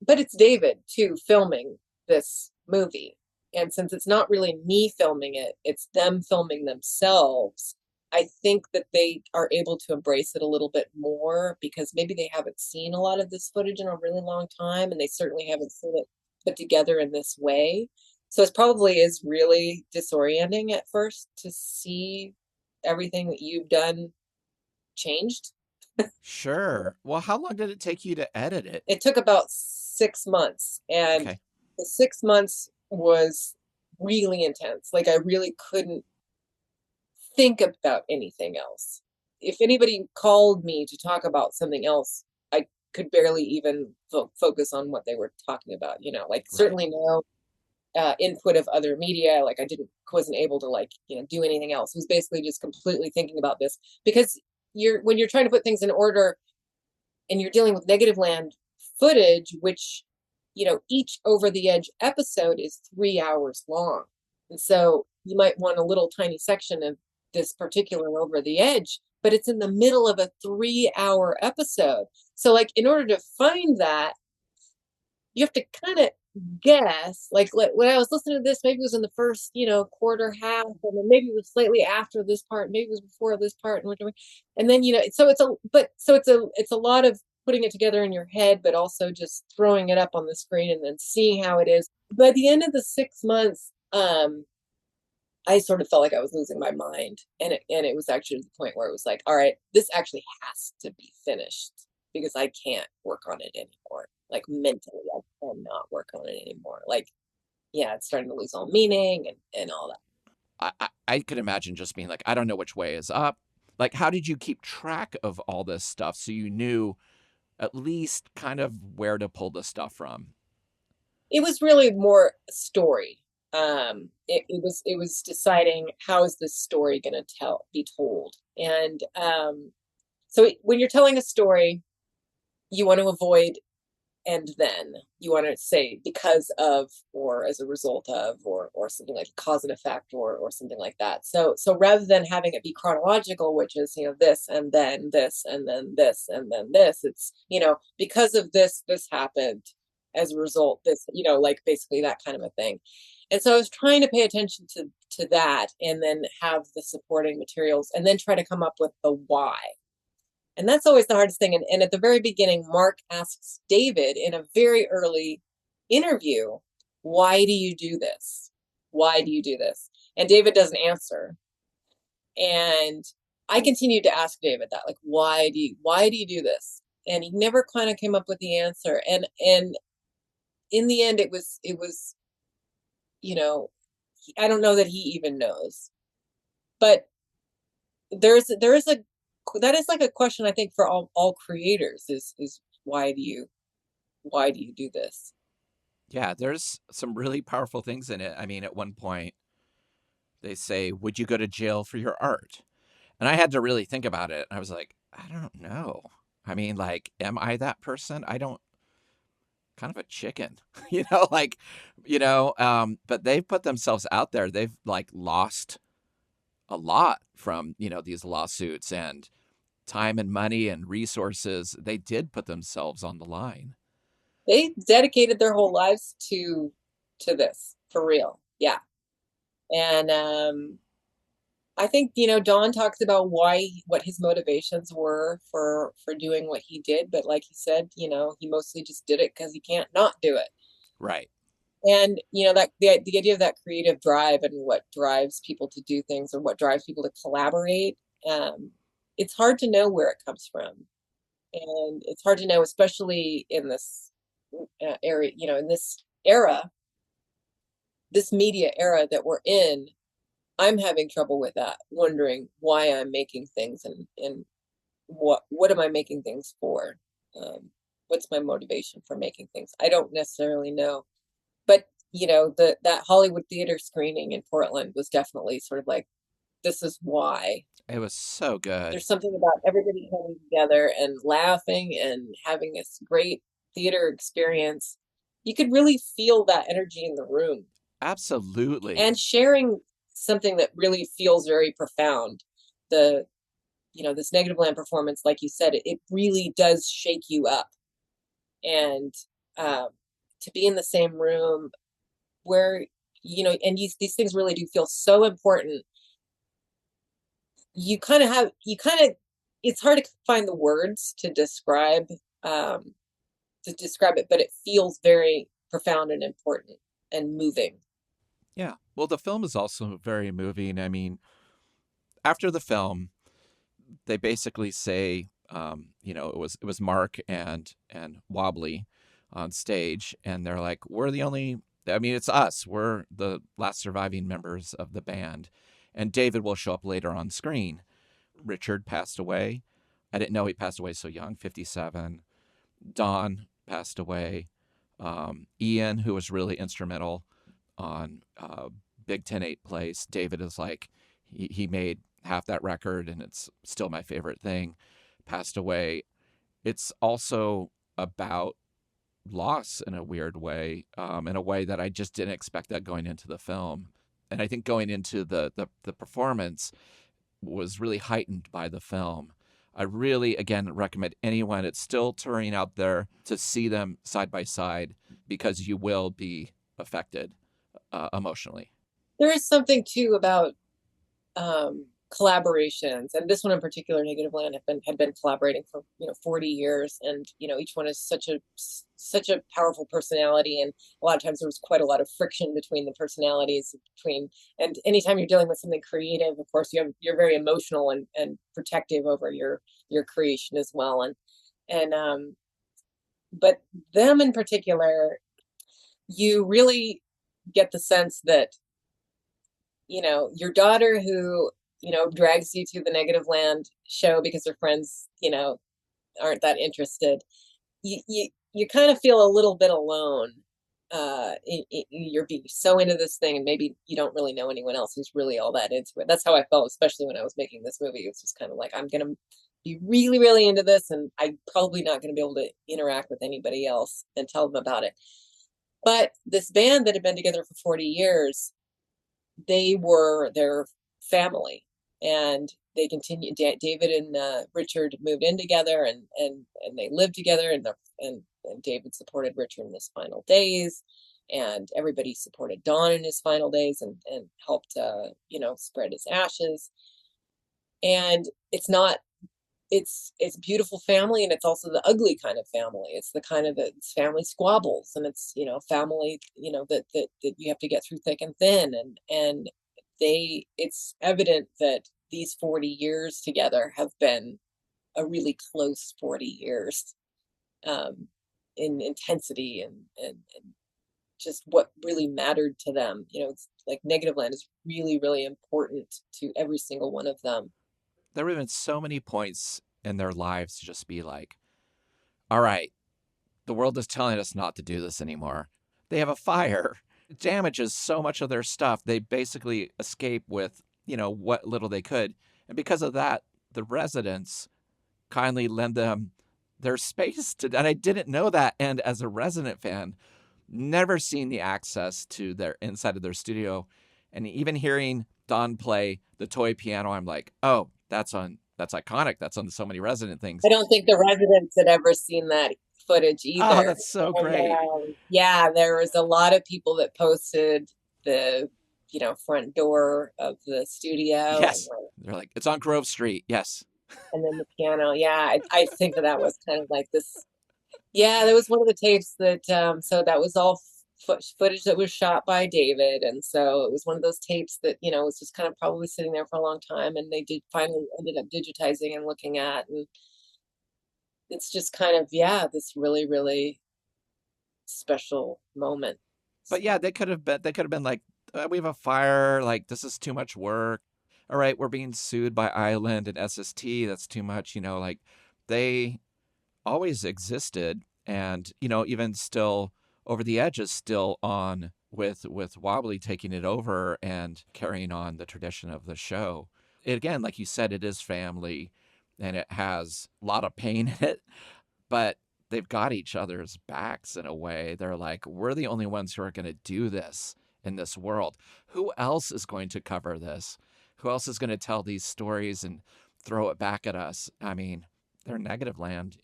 but it's David too filming this movie, and since it's not really me filming it, it's them filming themselves. I think that they are able to embrace it a little bit more because maybe they haven't seen a lot of this footage in a really long time, and they certainly haven't seen it put together in this way. So it probably is really disorienting at first to see everything that you've done changed. Sure. Well, how long did it take you to edit it? It took about 6 months, and the 6 months was really intense. Like I really couldn't think about anything else. If anybody called me to talk about something else, I could barely even focus on what they were talking about, certainly no input of other media. Like I wasn't able to do anything else. It was basically just completely thinking about this, because when you're trying to put things in order and you're dealing with Negativland footage, which, each Over the Edge episode is 3 hours long. And so you might want a little tiny section of this particular Over the Edge, but it's in the middle of a 3-hour episode. So in order to find that, you have to kind of guess, like when I was listening to this, maybe it was in the first, quarter half, and then maybe it was slightly after this part, maybe it was before this part, and then so it's a lot of putting it together in your head, but also just throwing it up on the screen and then seeing how it is. By the end of the 6 months, I sort of felt like I was losing my mind, and it was actually the point where it was like, all right, this actually has to be finished because I can't work on it anymore. Like mentally, I cannot work on it anymore. Like, yeah, it's starting to lose all meaning and all that. I could imagine just being like, I don't know which way is up. Like, how did you keep track of all this stuff so you knew at least kind of where to pull the stuff from? It was really more story. It was deciding how is this story going to be told, and so when you're telling a story, you want to avoid and then you want to say because of or as a result of or something like cause and effect or something like that. So rather than having it be chronological, which is this and then this and then this and then this, it's because of this happened, as a result this, like basically that kind of a thing. And so I was trying to pay attention to that and then have the supporting materials and then try to come up with the why. And that's always the hardest thing. And at the very beginning, Mark asks David in a very early interview, why do you do this? Why do you do this? And David doesn't answer. And I continued to ask David that, like, why do you do this? And he never kind of came up with the answer. And in the end, it was, I don't know that he even knows. But there is that is like a question I think for all creators is why do you do this? Yeah, there's some really powerful things in it. I mean, at one point they say, would you go to jail for your art? And I had to really think about it. I was like, I don't know. I mean, like, am I that person? I don't, kind of a chicken, but they've put themselves out there. They've like lost a lot from, these lawsuits and time and money and resources. They did put themselves on the line. They dedicated their whole lives to this, for real. Yeah. And I think, Don talks about what his motivations were for doing what he did. But like he said, he mostly just did it because he can't not do it. Right. And, that the idea of that creative drive and what drives people to do things or what drives people to collaborate, it's hard to know where it comes from. And it's hard to know, especially in this area, in this era, this media era that we're in. I'm having trouble with that, wondering why I'm making things and what am I making things for? What's my motivation for making things? I don't necessarily know. But, that Hollywood theater screening in Portland was definitely sort of like, this is why. It was so good. There's something about everybody coming together and laughing and having this great theater experience. You could really feel that energy in the room. Absolutely. And sharing something that really feels very profound. This Negativland performance, like you said, it really does shake you up. And to be in the same room where, and these things really do feel so important. It's hard to find the words to describe it, but it feels very profound and important and moving. Yeah. Well, the film is also very moving. I mean, after the film, they basically say, it was Mark and Wobbly on stage, and they're like, we're the only, it's us. We're the last surviving members of the band. And David will show up later on screen. Richard passed away. I didn't know he passed away so young, 57. Don passed away. Ian, who was really instrumental on Big 10-8 Place. David is like, he made half that record and it's still my favorite thing, passed away. It's also about loss in a weird way, in a way that I just didn't expect that going into the film. And I think going into the performance was really heightened by the film. I really, again, recommend anyone that's still touring out there to see them side by side, because you will be affected emotionally. There is something too about collaborations, and this one in particular, Negativland, had been collaborating for 40 years, and each one is such a powerful personality, and a lot of times there was quite a lot of friction between the personalities and anytime you're dealing with something creative, of course you're very emotional and protective over your creation as well, and but them in particular, you really get the sense that your daughter who, drags you to the Negativland show because her friends, aren't that interested. You kind of feel a little bit alone. You're being so into this thing, and maybe you don't really know anyone else who's really all that into it. That's how I felt, especially when I was making this movie. It was just kind of like, I'm going to be really, really into this, and I'm probably not going to be able to interact with anybody else and tell them about it. But this band that had been together for 40 years, they were their family, and they continued. David and Richard moved in together, and they lived together, and David supported Richard in his final days, and everybody supported Don in his final days, and helped spread his ashes. And it's a beautiful family, and it's also the ugly kind of family. It's the kind of it's family squabbles, and it's family that you have to get through thick and thin, and it's evident that these 40 years together have been a really close 40 years in intensity and just what really mattered to them. It's like Negativland is really, really important to every single one of them. There have been so many points in their lives to just be like, all right, the world is telling us not to do this anymore. They have a fire. It damages so much of their stuff. They basically escape with, what little they could. And because of that, the residents kindly lend them their space and I didn't know that. And as a resident fan, never seen the access to their inside of their studio. And even hearing Don play the toy piano, I'm like, oh, that's iconic. That's on so many resident things. I don't think the residents had ever seen that footage either. Oh, that's so great. Yeah, there was a lot of people that posted the front door of the studio. Yes. They're like, it's on Grove Street. Yes. And then the piano. Yeah, I think that was kind of like this. Yeah, there was one of the tapes that so that was all footage that was shot by David, and so it was one of those tapes that was just kind of probably sitting there for a long time, and they finally ended up digitizing and looking at, and it's just kind of this really, really special moment. But yeah, they could have been like, we have a fire, like this is too much work. All right, we're being sued by Island and SST. That's too much, like they always existed, and even still over the edge is still on with Wobbly taking it over and carrying on the tradition of the show. Again, like you said, it is family, and it has a lot of pain in it, but they've got each other's backs in a way. They're like, we're the only ones who are going to do this in this world. Who else is going to cover this? Who else is going to tell these stories and throw it back at us? I mean, they're Negativland,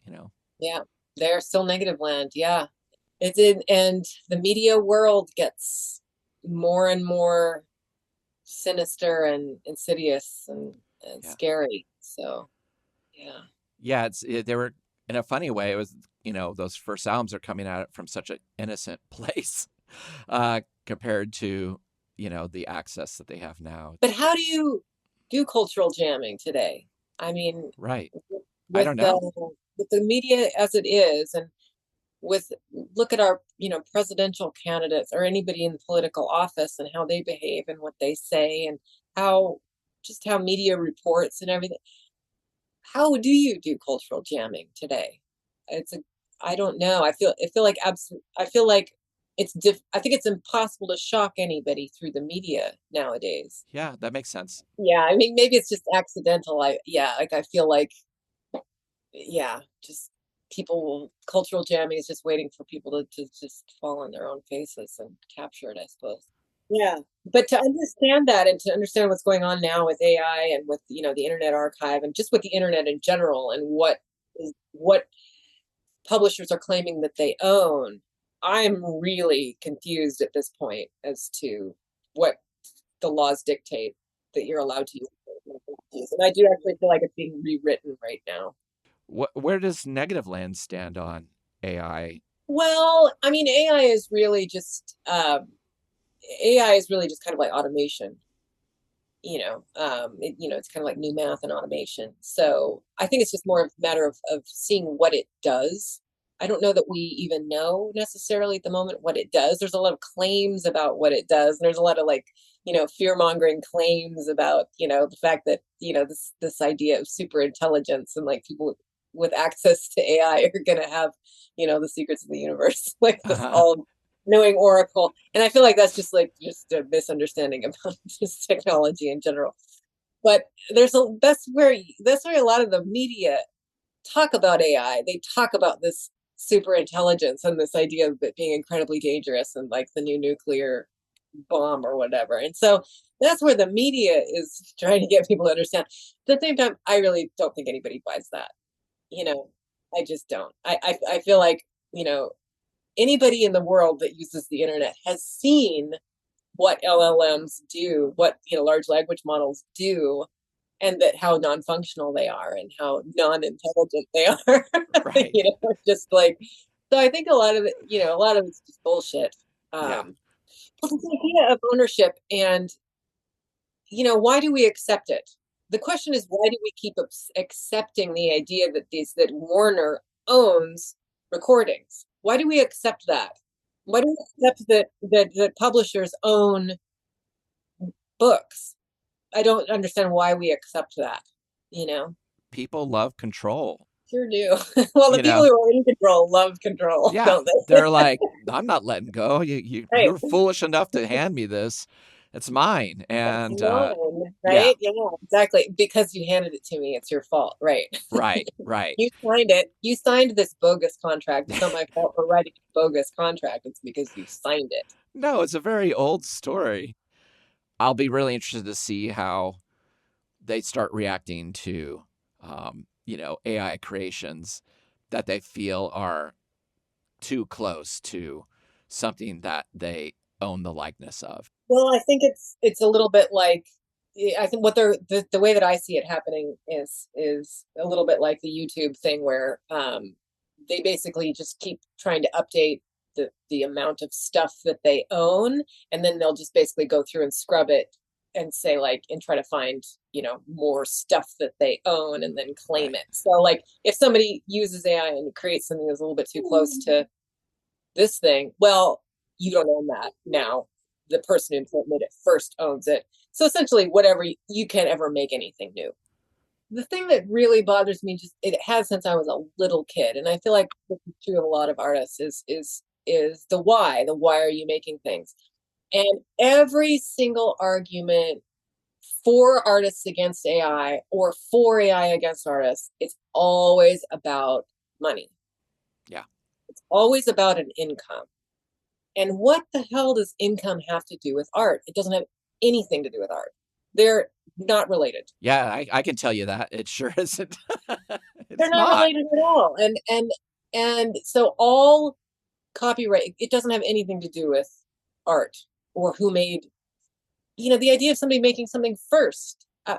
Yeah, they're still Negativland. Yeah. It's in, and the media world gets more and more sinister and insidious and scary. So, yeah. Yeah, they were, in a funny way, it was, those first albums are coming at it from such an innocent place compared to, the access that they have now. But how do you do cultural jamming today? I mean, right. I don't know. With the media as it is, and look at our presidential candidates or anybody in political office and how they behave and what they say and how media reports and everything. How do you do cultural jamming today? I don't know. I feel like I think it's impossible to shock anybody through the media nowadays. Yeah, that makes sense. Yeah, I mean, maybe it's just accidental. I feel like just cultural jamming is just waiting for people to just fall on their own faces and capture it, I suppose. Yeah. But to understand that and to understand what's going on now with AI and with, the Internet Archive and just with the internet in general and what publishers are claiming that they own, I'm really confused at this point as to what the laws dictate that you're allowed to use. And I do actually feel like it's being rewritten right now. Where does Negativland stand on AI? Well, I mean, AI is really just kind of like automation. It's kind of like new math and automation. So I think it's just more of a matter of seeing what it does. I don't know that we even know necessarily at the moment what it does. There's a lot of claims about what it does. There's a lot of like, fear mongering claims about, the fact that, this idea of super intelligence and like people with access to AI are going to have, the secrets of the universe, like this all knowing oracle. And I feel like that's just a misunderstanding about just technology in general. But that's where a lot of the media talk about AI. They talk about this super intelligence and this idea of it being incredibly dangerous and like the new nuclear bomb or whatever. And so that's where the media is trying to get people to understand. At the same time, I really don't think anybody buys that. You know, I just don't. I feel like, anybody in the world that uses the internet has seen what LLMs do, what large language models do, and that how non-functional they are and how non-intelligent they are. Right. Just like so. I think a lot of it, a lot of it's just bullshit. Yeah. But this idea of ownership and why do we accept it? The question is, why do we keep accepting the idea that Warner owns recordings? Why do we accept that? Why do we accept that publishers own books? I don't understand why we accept that, you know? People love control. Sure do. Well, the people who are in control love control, Yeah, don't they? they're like, I'm not letting go. Right. You're foolish enough to hand me this. It's mine. And Mine, yeah, right? Yeah, exactly. Because you handed it to me, it's your fault, right? right. You signed it. You signed this bogus contract. It's not my fault for writing a bogus contract. It's because you signed it. No, it's a very old story. I'll be really interested to see how they start reacting to, AI creations that they feel are too close to something that they own the likeness of. Well, I think it's a little bit like I think what the way that I see it happening is a little bit like the YouTube thing where they basically just keep trying to update the amount of stuff that they own, and then they'll just basically go through and scrub it and say like and try to find more stuff that they own and then claim Right. it. So like if somebody uses AI and creates something that's a little bit too close to this thing, well, you don't own that now. The person who made it first owns it. So essentially, whatever you can't ever make anything new. The thing that really bothers me, just it has since I was a little kid, and I feel like this is true of a lot of artists, is the why. The why are you making things? And every single argument for artists against AI or for AI against artists, it's always about money. Yeah. It's always about an income. And what the hell does income have to do with art? It doesn't have anything to do with art. They're not related. Yeah, I can tell you that. It sure isn't. They're not related at all. And so all copyright, it doesn't have anything to do with art or who made, the idea of somebody making something first. I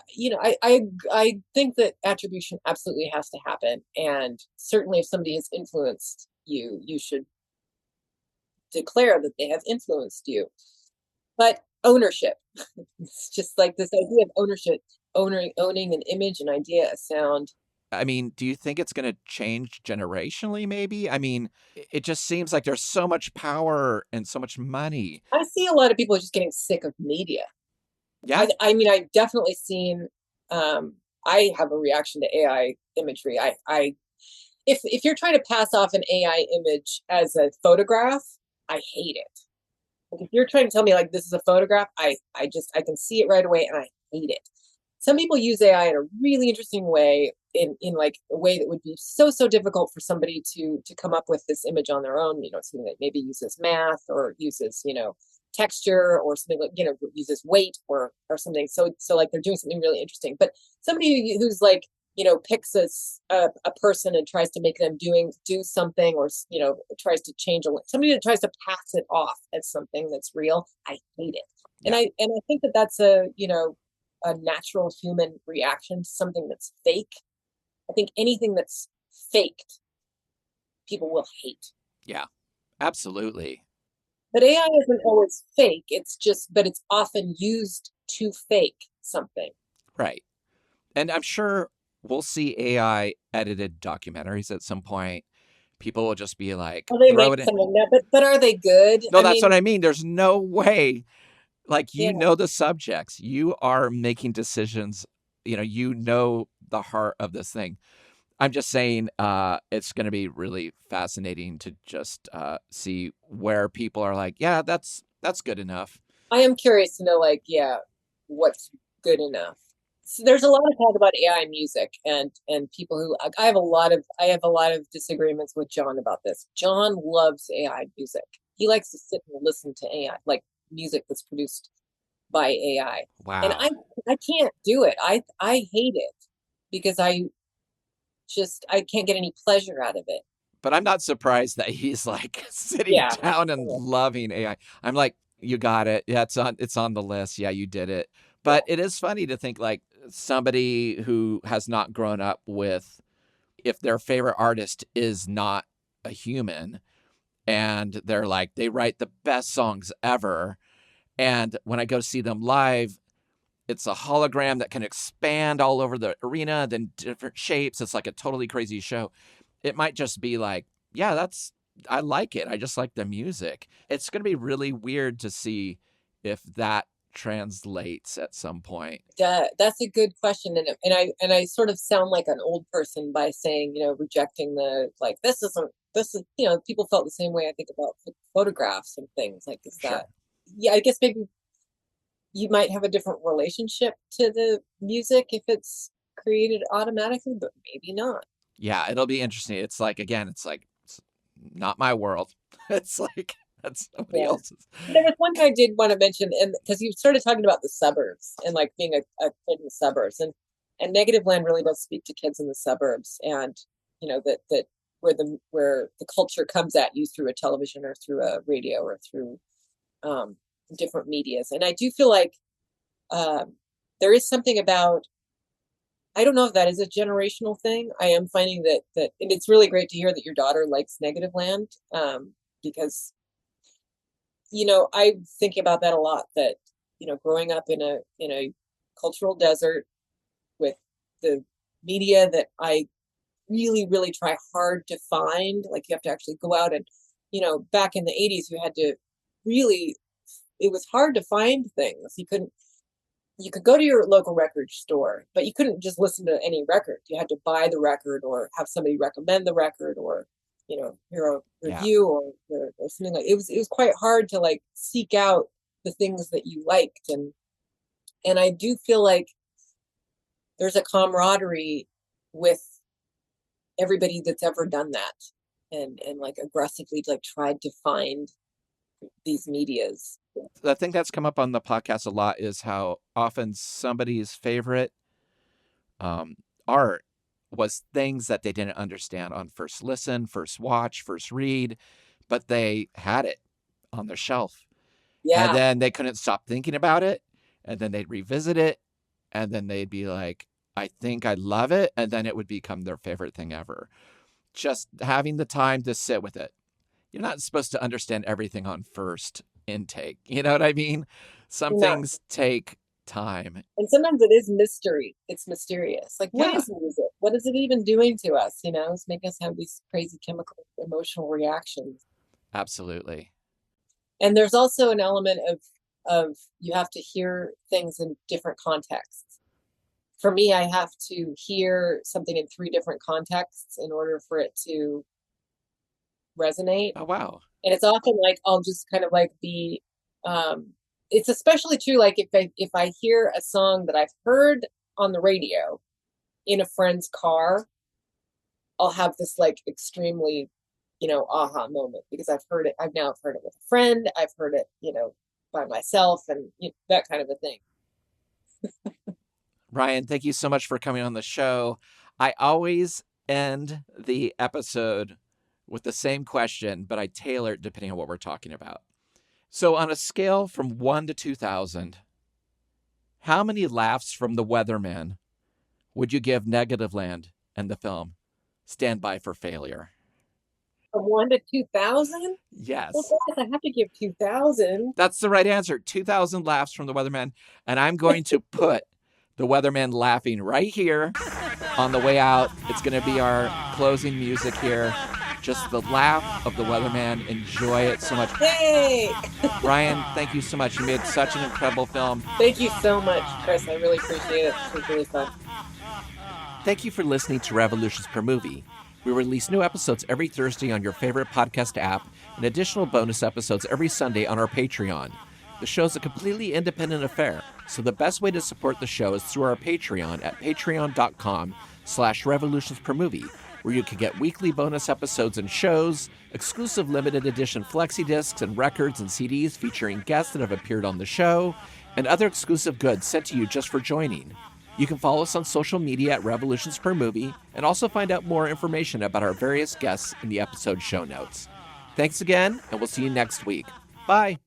think that attribution absolutely has to happen. And certainly if somebody has influenced you, you should declare that they have influenced you. But ownership, it's just like this idea of ownership, owning an image, an idea, a sound. I mean, do you think it's going to change generationally, maybe? I mean, it just seems like there's so much power and so much money. I see a lot of people just getting sick of media. Yeah. I mean, I've definitely seen, I have a reaction to AI imagery. If you're trying to pass off an AI image as a photograph, I hate it. Like if you're trying to tell me like this is a photograph, I can see it right away and I hate it. Some people use AI in a really interesting way, in like a way that would be so difficult for somebody to come up with this image on their own. Something that maybe uses math or uses texture or something like, uses weight or something. So like they're doing something really interesting. But somebody who's like, picks a person and tries to make them do something, or tries to change somebody that tries to pass it off as something that's real, I hate it. Yeah. And I think that that's a natural human reaction to something that's fake. I think anything that's faked, people will hate. Yeah, absolutely. But AI isn't always fake. But it's often used to fake something. Right. And I'm sure we'll see AI edited documentaries at some point. People will just be like, They throw make it in. some of that, but are they good? No, that's what I mean. There's no way. Like, Yeah. the subjects. You are making decisions. You know the heart of this thing. I'm just saying it's going to be really fascinating to just see where people are like, yeah, that's good enough. I am curious to know, like, what's good enough. So there's a lot of talk about AI music and people who I have a lot of disagreements with John about this. John loves AI music. He likes to sit and listen to AI, like music that's produced by AI. Wow. And I can't do it. I hate it because I can't get any pleasure out of it. But I'm not surprised that he's like sitting down and loving AI. I'm like, you got it. Yeah, it's on the list. Yeah, you did it. But it is funny to think like somebody who has not grown up with, if their favorite artist is not a human, and they're like, they write the best songs ever. And when I go see them live, it's a hologram that can expand all over the arena, then different shapes. It's like a totally crazy show. It might just be like, yeah, I like it. I just like the music. It's going to be really weird to see if that translates at some point. That's a good question. And I sort of sound like an old person by saying, rejecting this is, people felt the same way I think about photographs and things like this. Sure. I guess maybe you might have a different relationship to the music if it's created automatically, but maybe not. Yeah, it'll be interesting. It's like, again, it's not my world. It's like, that's somebody else's. There was one thing I did want to mention, and because you started talking about the suburbs and like being a kid in the suburbs, and Negativland really does speak to kids in the suburbs, and that where the culture comes at you through a television or through a radio or through different medias. And I do feel like there is something about, I don't know if that is a generational thing. I am finding that and it's really great to hear that your daughter likes Negativland, because I'm thinking about that a lot, that growing up in a cultural desert with the media that I really, really try hard to find. Like, you have to actually go out and, back in the 80s, you had to really, it was hard to find things. You could go to your local record store, but you couldn't just listen to any record. You had to buy the record or have somebody recommend the record, or, hear a review or something like. It was quite hard to like seek out the things that you liked. And I do feel like there's a camaraderie with everybody that's ever done that and like aggressively like tried to find these medias. The thing that's come up on the podcast a lot is how often somebody's favorite art was things that they didn't understand on first listen, first watch, first read, but they had it on their shelf. Yeah. And then they couldn't stop thinking about it. And then they'd revisit it. And then they'd be like, I think I love it. And then it would become their favorite thing ever. Just having the time to sit with it. You're not supposed to understand everything on first intake. You know what I mean? Some things take time. And sometimes it is mystery. It's mysterious. Like, what is music? What is it even doing to us? It's making us have these crazy chemical, emotional reactions. Absolutely. And there's also an element of you have to hear things in different contexts. For me, I have to hear something in 3 different contexts in order for it to resonate. Oh, wow. And it's often like, I'll just kind of like be, it's especially true, like if I hear a song that I've heard on the radio in a friend's car, I'll have this like extremely, aha moment, because I've now heard it with a friend. I've heard it, by myself and that kind of a thing. Ryan, thank you so much for coming on the show. I always end the episode with the same question, but I tailor it depending on what we're talking about. So on a scale from 1 to 2,000, how many laughs from the Weatherman would you give Negativland and the film Stand By for Failure? From 1 to 2,000? Yes. Well, I have to give 2,000. That's the right answer. 2,000 laughs from the Weatherman. And I'm going to put the Weatherman laughing right here on the way out. It's going to be our closing music here. Just the laugh of the Weatherman. Enjoy it so much. Yay! Ryan, thank you so much. You made such an incredible film. Thank you so much, Chris. I really appreciate it. It was really fun. Thank you for listening to Revolutions Per Movie. We release new episodes every Thursday on your favorite podcast app and additional bonus episodes every Sunday on our Patreon. The show is a completely independent affair, so the best way to support the show is through our Patreon at patreon.com/revolutionspermovie, where you can get weekly bonus episodes and shows, exclusive limited edition flexi discs and records and CDs featuring guests that have appeared on the show, and other exclusive goods sent to you just for joining. You can follow us on social media at Revolutions Per Movie and also find out more information about our various guests in the episode show notes. Thanks again, and we'll see you next week. Bye.